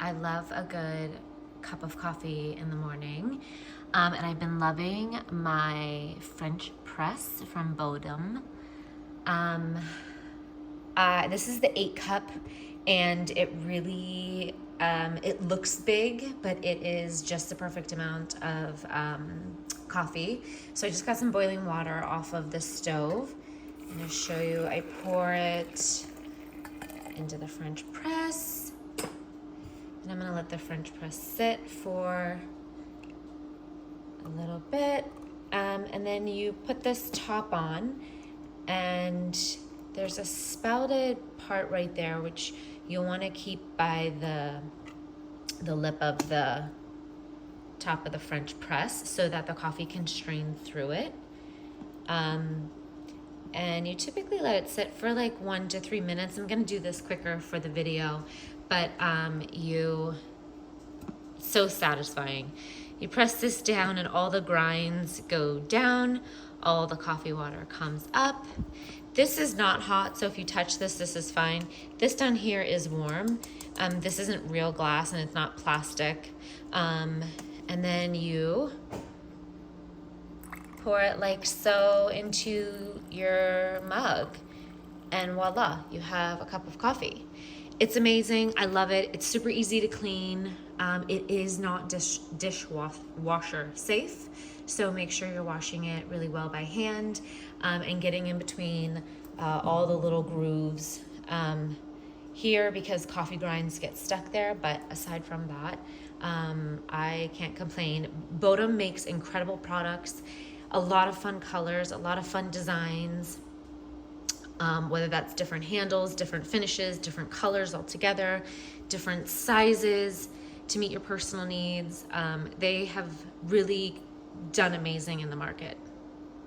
I love a good cup of coffee in the morning. And I've been loving my French press from BODUM. This is the 8 cup, and it really, it looks big, but it is just the perfect amount of coffee. So I just got some boiling water off of the stove. I'm gonna show you, I pour it into the French press, and I'm gonna let the French press sit for a little bit. And then you put this top on, and there's a spouted part right there, which you'll want to keep by the lip of the top of the French press so that the coffee can strain through it. And you typically let it sit for like 1 to 3 minutes. I'm gonna do this quicker for the video, but so satisfying. You press this down and all the grinds go down, all the coffee water comes up. This is not hot, so if you touch this, this is fine. This down here is warm. This isn't real glass and it's not plastic. And then you pour it like so into your mug, and voila, you have a cup of coffee. It's amazing. I love it. It's super easy to clean. It is not dishwasher safe, so make sure you're washing it really well by hand, and getting in between all the little grooves here, because coffee grinds get stuck there. But aside from that, I can't complain. BODUM makes incredible products, a lot of fun colors, a lot of fun designs, whether that's different handles, different finishes, different colors altogether, different sizes to meet your personal needs. They have really done amazing in the market.